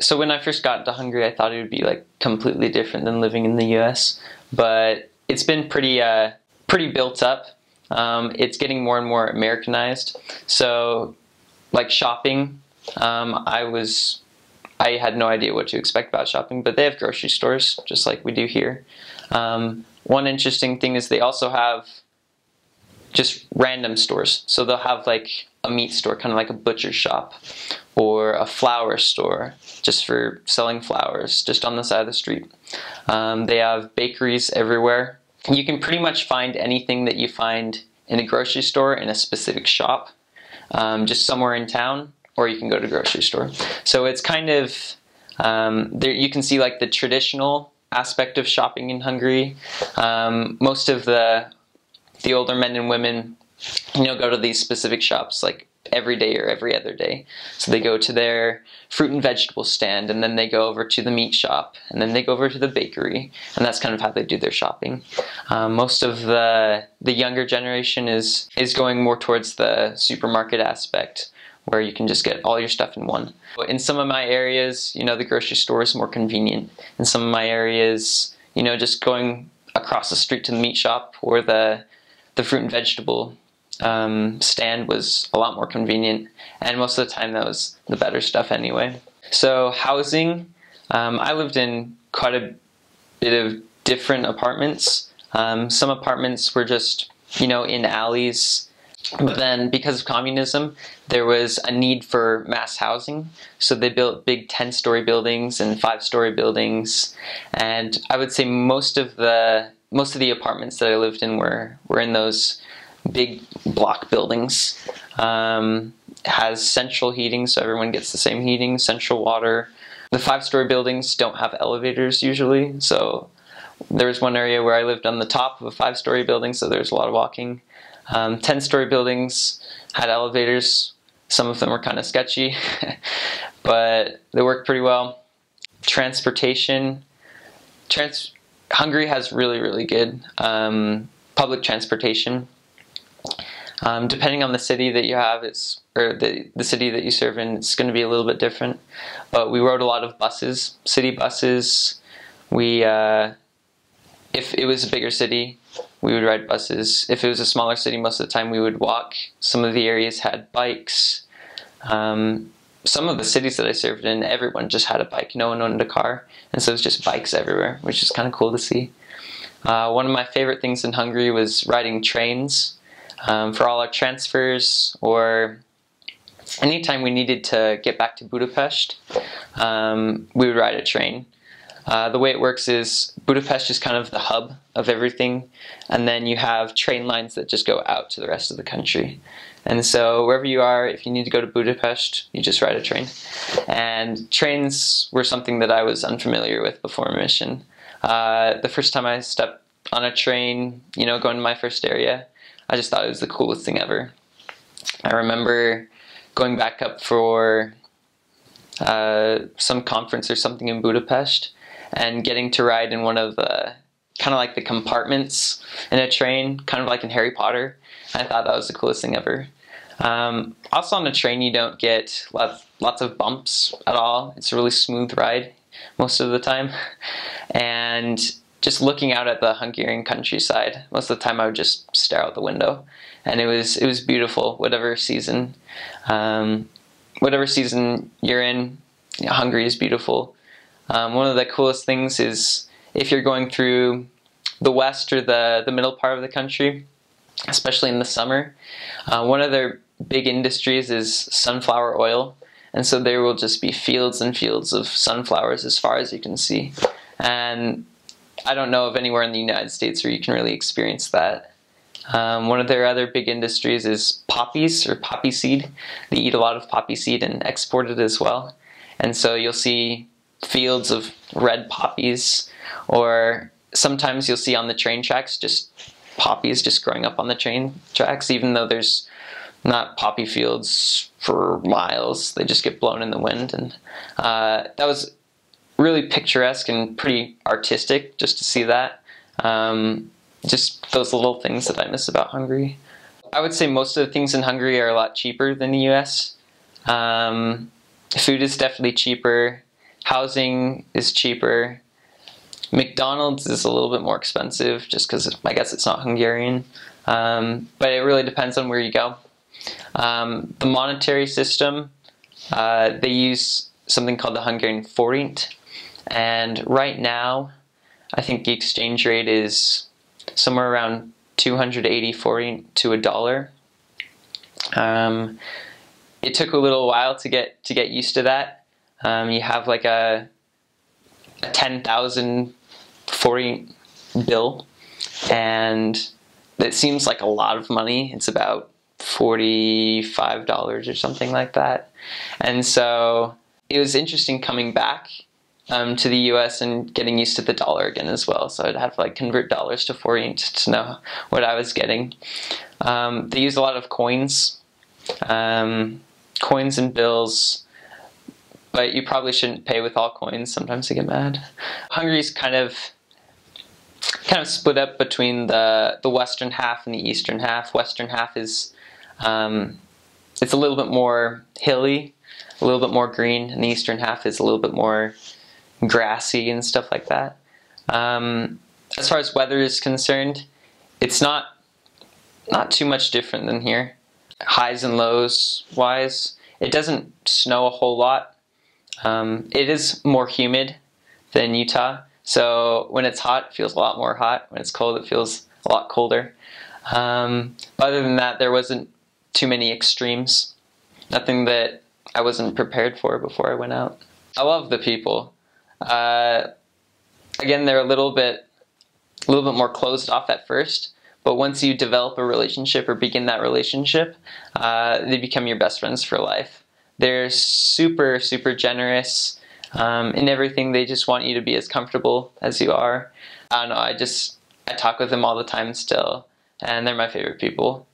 So when I first got to Hungary, I thought it would be like completely different than living in the U.S., but it's been pretty built up. It's getting more and more Americanized. So, like shopping, I had no idea what to expect about shopping, but they have grocery stores just like we do here. One interesting thing is they also have just random stores. So they'll have like a meat store, kind of like a butcher shop, or a flower store, just for selling flowers, just on the side of the street. They have bakeries everywhere. You can pretty much find anything that you find in a grocery store in a specific shop, just somewhere in town, or you can go to a grocery store. So it's kind of, there you can see like the traditional aspect of shopping in Hungary. Most of the older men and women, go to these specific shops like every day or every other day. So they go to their fruit and vegetable stand, and then they go over to the meat shop, and then they go over to the bakery, and that's kind of how they do their shopping. Most of the younger generation is going more towards the supermarket aspect, where you can just get all your stuff in one. In some of my areas, the grocery store is more convenient. In some of my areas, just going across the street to the meat shop or the fruit and vegetable stand was a lot more convenient, and most of the time that was the better stuff anyway. So housing, I lived in quite a bit of different apartments. Some apartments were just, in alleys. But then, because of communism, there was a need for mass housing, so they built big 10-story buildings and 5-story buildings. And I would say most of the apartments that I lived in were in those big block buildings. Has central heating, so everyone gets the same heating, central water. The 5-story buildings don't have elevators usually, so there was one area where I lived on the top of a 5-story building, so there's a lot of walking. 10-story buildings had elevators. Some of them were kind of sketchy, but they worked pretty well. Transportation. Hungary has really, really good public transportation. Depending on the city that you have, or the city that you serve in, it's going to be a little bit different. But we rode a lot of buses, city buses. If it was a bigger city, we would ride buses. If it was a smaller city, most of the time we would walk. Some of the areas had bikes. Some of the cities that I served in, everyone just had a bike. No one owned a car. And so it was just bikes everywhere, which is kind of cool to see. One of my favorite things in Hungary was riding trains. For all our transfers, or anytime we needed to get back to Budapest, we would ride a train. The way it works is Budapest is kind of the hub of everything, and then you have train lines that just go out to the rest of the country. And so wherever you are, if you need to go to Budapest, you just ride a train. And trains were something that I was unfamiliar with before my mission. The first time I stepped on a train, going to my first area, I just thought it was the coolest thing ever. I remember going back up for some conference or something in Budapest, and getting to ride in one of the, kind of like the compartments in a train, kind of like in Harry Potter. I thought that was the coolest thing ever. Also on a train you don't get lots of bumps at all. It's a really smooth ride most of the time. And just looking out at the Hungarian countryside, most of the time I would just stare out the window. And it was beautiful, whatever season you're in, Hungary is beautiful. One of the coolest things is if you're going through the west or the middle part of the country, especially in the summer, one of their big industries is sunflower oil. And so there will just be fields and fields of sunflowers as far as you can see. And I don't know of anywhere in the United States where you can really experience that. One of their other big industries is poppies, or poppy seed. They eat a lot of poppy seed and export it as well. And so you'll see fields of red poppies, or sometimes you'll see on the train tracks just poppies just growing up on the train tracks, even though there's not poppy fields for miles. They just get blown in the wind. And that was really picturesque and pretty artistic just to see that. Just those little things that I miss about Hungary. I would say most of the things in Hungary are a lot cheaper than the US. Food is definitely cheaper. Housing is cheaper. McDonald's is a little bit more expensive just because I guess it's not Hungarian. But it really depends on where you go. The monetary system, they use something called the Hungarian forint. And right now, I think the exchange rate is somewhere around 280 forint to a dollar. It took a little while to get used to that. You have like a 10,000 forint bill, and it seems like a lot of money. It's about $45 or something like that. And so it was interesting coming back to the US and getting used to the dollar again as well. So I'd have to like convert dollars to forint to know what I was getting. They use a lot of coins, coins and bills, but you probably shouldn't pay with all coins. Sometimes they get mad. Hungary's kind of split up between the western half and the eastern half. Western half is it's a little bit more hilly, a little bit more green, and the eastern half is a little bit more grassy and stuff like that. As far as weather is concerned, it's not too much different than here. Highs and lows wise, it doesn't snow a whole lot. It is more humid than Utah, so when it's hot, it feels a lot more hot. When it's cold, it feels a lot colder. Other than that, there wasn't too many extremes. Nothing that I wasn't prepared for before I went out. I love the people. Again, they're a little bit more closed off at first, but once you develop a relationship or begin that relationship, they become your best friends for life. They're super, super generous in everything. They just want you to be as comfortable as you are. I don't know, I talk with them all the time still, and they're my favorite people.